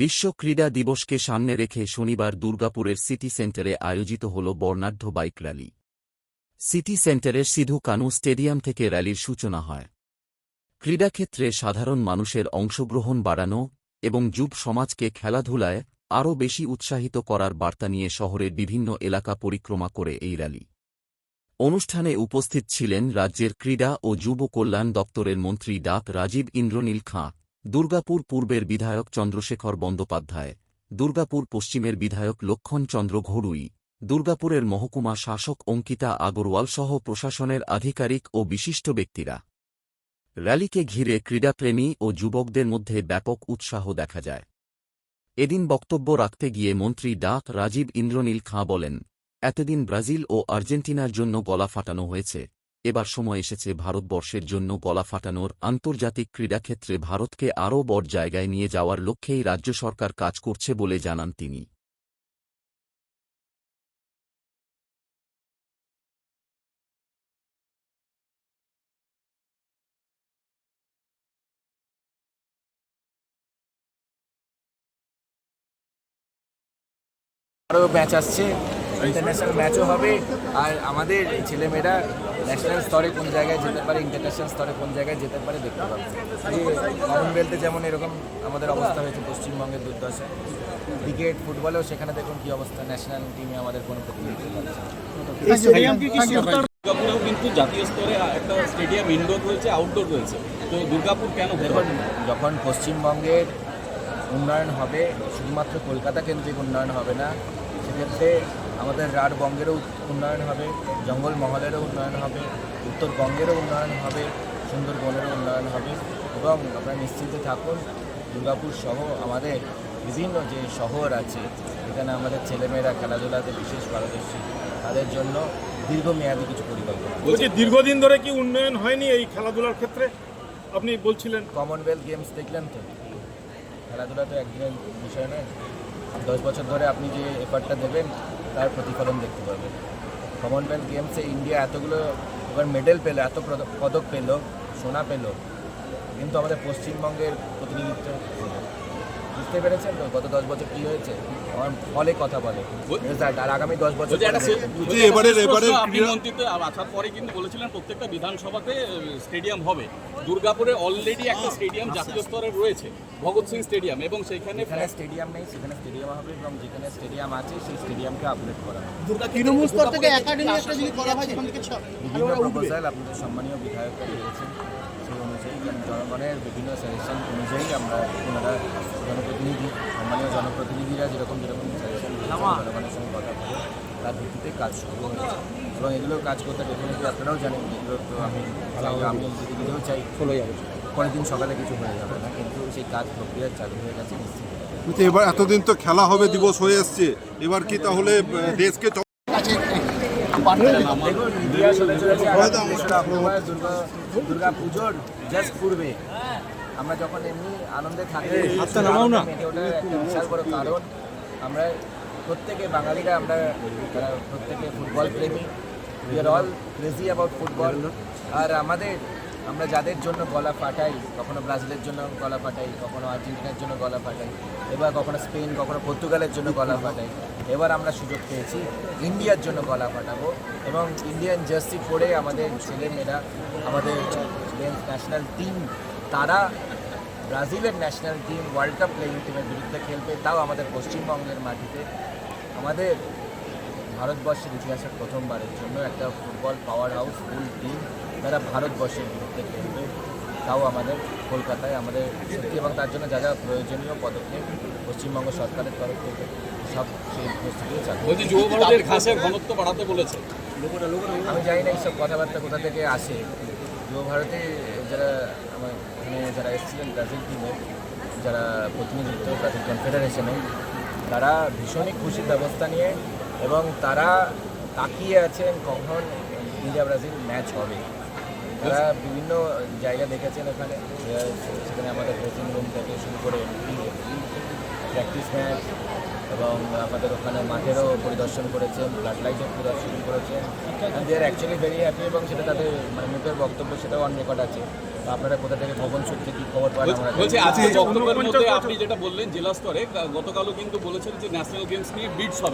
বিশ্ব ক্রীড়া দিবসকে সামনে রেখে শনিবার দুর্গাপুরের সিটি সেন্টারে আয়োজিত হল বর্ণাঢ্য বাইক র্যালি। সিটি সেন্টারের সিধু কানু স্টেডিয়াম থেকে র্যালির সূচনা হয়। ক্রীড়াক্ষেত্রে সাধারণ মানুষের অংশগ্রহণ বাড়ানো এবং যুব সমাজকে খেলাধুলায় আরও বেশি উৎসাহিত করার বার্তা নিয়ে শহরের বিভিন্ন এলাকা পরিক্রমা করে এই র্যালি। অনুষ্ঠানে উপস্থিত ছিলেন রাজ্যের ক্রীড়া ও যুব কল্যাণ দপ্তরের মন্ত্রী ডাঃ রাজীব ইন্দ্রনীল খাঁ, দুর্গাপুর পূর্বের বিধায়ক চন্দ্রশেখর বন্দ্যোপাধ্যায়, দুর্গাপুর পশ্চিমের বিধায়ক লক্ষণ চন্দ্র ঘড়ুই, দুর্গাপুরের মহকুমা শাসক অঙ্কিতা আগরওয়াল সহ প্রশাসনের আধিকারিক ও বিশিষ্ট ব্যক্তিরা। র্যালিকে ঘিরে ক্রীড়াপ্রেমী ও যুবকদের মধ্যে ব্যাপক উৎসাহ দেখা যায়। এদিন বক্তব্য রাখতে গিয়ে মন্ত্রী ডাঃ রাজীব ইন্দ্রনীল খাঁ বলেন, এতদিন ব্রাজিল ও আর্জেন্টিনার জন্য গলা ফাটানো হয়েছে, এবার সময় এসেছে ভারতবর্ষের জন্য গলা ফাটানোর। আন্তর্জাতিক ক্রীড়াক্ষেত্রে ভারতকে আরও বড় জায়গায় নিয়ে যাওয়ার লক্ষ্যেই রাজ্য সরকার কাজ করছে বলে জানান তিনি। আরও ম্যাচ আসছে, ইন্টারন্যাশনাল ম্যাচও হবে, আর আমাদের ছেলেমেয়েরা ন্যাশনাল স্তরে কোন জায়গায় যেতে পারে, ইন্টারন্যাশনাল স্তরে কোন জায়গায় যেতে পারে দেখতে পাবে। যে কমনওয়েলথে যেমন এরকম আমাদের অবস্থা হয়েছে পশ্চিমবঙ্গের দুর্দশা, ক্রিকেট ফুটবলেও সেখানে দেখুন কী অবস্থা, ন্যাশনাল টিমে আমাদের কোনো প্রতিনিধিত্ব পাচ্ছে। দুর্গাপুরেও কিন্তু জাতীয় স্তরে একটা স্টেডিয়াম ইনডোর রয়েছে, আউটডোর রয়েছে, তো দুর্গাপুর কেন? দেখুন, যখন পশ্চিমবঙ্গের উন্নয়ন হবে, শুধুমাত্র কলকাতা কেন্দ্রিক উন্নয়ন হবে না, সেক্ষেত্রে আমাদের রাঢ়বঙ্গেরও উন্নয়ন হবে, জঙ্গলমহলেরও উন্নয়ন হবে, উত্তরবঙ্গেরও উন্নয়ন হবে, সুন্দরবনেরও উন্নয়ন হবে। এবং আপনারা নিশ্চিন্তে থাকুন, দুর্গাপুর সহ আমাদের বিভিন্ন যে শহর আছে, এখানে আমাদের ছেলেমেয়েরা খেলাধুলাতে বিশেষ পারদর্শী, তাদের জন্য দীর্ঘমেয়াদী কিছু পরিকল্পনা। বলছি, দীর্ঘদিন ধরে কি উন্নয়ন হয়নি এই খেলাধুলার ক্ষেত্রে? আপনি বলছিলেন কমনওয়েলথ গেমস দেখলেন তো, খেলাধুলা তো একদিনের বিষয় নয়, 10 বছর ধরে আপনি যে এফার্টটা দেবেন তার প্রতিফলন দেখতে পাবেন। কমনওয়েলথ গেমসে ইন্ডিয়া এতগুলো এবার মেডেল পেলো, এত পদক পেলো, সোনা পেলো, কিন্তু আমাদের পশ্চিমবঙ্গের প্রতিনিধিত্ব বুঝতে পেরেছেন তো গত 10 বছর কী হয়েছে। আমার ফলে কথা বলে রেজাল্ট, আর আগামী 10 বছর আপনি মন্ত্রিত্বে আসার পরে কিন্তু বলেছিলেন প্রত্যেকটা বিধানসভাতে স্টেডিয়াম হবে। দুর্গাপুরে অলরেডি একটা স্টেডিয়াম জাতীয় স্তরে রয়েছে, ভগৎ সিং স্টেডিয়াম, এবং সেখানে স্টেডিয়াম নেই, সেখানে স্টেডিয়াম হবে, এবং যেখানে স্টেডিয়াম আছে সেই স্টেডিয়ামকে আপগ্রেড করা হবে। তৃণমূল স্তর থেকে একাডেমি একটা যদি করা হয়, যেখান থেকে বিভিন্ন প্রপোজাল আপনাদের সম্মানীয় বিধায়করা দিয়েছেন, সেই অনুযায়ী জনগণের বিভিন্ন সাজেশন অনুযায়ী আমরা ওনারা জনপ্রতিনিধি, সম্মানীয় জনপ্রতিনিধিরা যেরকম সাজেশন জনগণের সঙ্গে কথা বলে তার ভিত্তিতে কাজ শুরু হয়েছে। এবং এগুলো কাজ করতে ডেফিনেটলি আপনারাও জানেন, এগুলো তো আমি যদি নিজেও চাই পরের দিন সকালে কিছু হয়ে যাবে না, কিন্তু সেই কাজ প্রক্রিয়া চালু হয়ে গেছে নিশ্চিত। কিন্তু এবার এতদিন তো খেলা হবে দিবস হয়ে এসছে, এবার কি তাহলে দেশকে দুর্গা পুজোর জাস্ট পূর্বে আমরা যখন এমনি আনন্দে থাকি, ওটা একটা বিশাল বড় কারণ। আমরা প্রত্যেকে বাঙালিরা, আমরা প্রত্যেকে ফুটবল প্রেমী, we are all crazy about football. আর আমরা যাদের জন্য গলা ফাটাই, কখনো ব্রাজিলের জন্য গলা ফাটাই, কখনো আর্জেন্টিনার জন্য গলা ফাটাই, এবার কখনো স্পেন, কখনো পর্তুগালের জন্য গলা ফাটাই, এবার আমরা সুযোগ পেয়েছি ইন্ডিয়ার জন্য গলা ফাটাবো। এবং ইন্ডিয়ান জার্সি পরে আমাদের ছেলেমেয়েরা, আমাদের ন্যাশনাল টিম, তারা ব্রাজিলের national team world cup playing টিমের বিরুদ্ধে খেলবে, তাও আমাদের পশ্চিমবঙ্গের মাটিতে। আমাদের ভারতবর্ষের ইতিহাসের প্রথমবারের জন্য একটা football power house full team তারা ভারতবর্ষের বিরুদ্ধে খেলবে, তাও আমাদের কলকাতায়। আমাদের সত্যি, এবং তার জন্য যা যা প্রয়োজনীয় পদক্ষেপ পশ্চিমবঙ্গ সরকারের তরফ থেকে সব সেই প্রস্তুতিও চালু। যুব ভারতের ঘাসের ঘনত্ব বাড়াতে বলেছে। আমি জানি না এইসব কথাবার্তা কোথা থেকে আসে। যুব ভারতে যারা আমার এখানে যারা এসেছিলেন ব্রাজিল টিমে, যারা প্রতিনিধিত্ব ব্রাজিল কনফেডারেশনে, তারা ভীষণই খুশির ব্যবস্থা নিয়ে, এবং তারা তাকিয়ে আছেন কখন ইন্ডিয়া ব্রাজিল ম্যাচ হবে। তারা বিভিন্ন জায়গা দেখেছেন ওখানে, সেখানে আমাদের ড্রেসিং রুম থেকে শুরু করে প্র্যাকটিস ম্যাচ, এবং আমাদের ওখানে মাঠেরও পরিদর্শন করেছেন, ব্লাড লাইটও পরিদর্শন করেছেন। দে আর অ্যাকচুয়ালি ভেরি হ্যাপি এবং সেটা তাদের মানে মুখের বক্তব্য, সেটাও অন রেকর্ড আছে। তো আপনারা কোথা থেকে খবর সূত্রে কী খবর পান আমরা জানি বলছি না। আজকে বক্তব্যের মধ্যে আপনি যেটা বললেন জেলা স্তরে, গতকালও কিন্তু বলেছেন যে ন্যাশনাল গেমস নিয়ে বিডস হবে।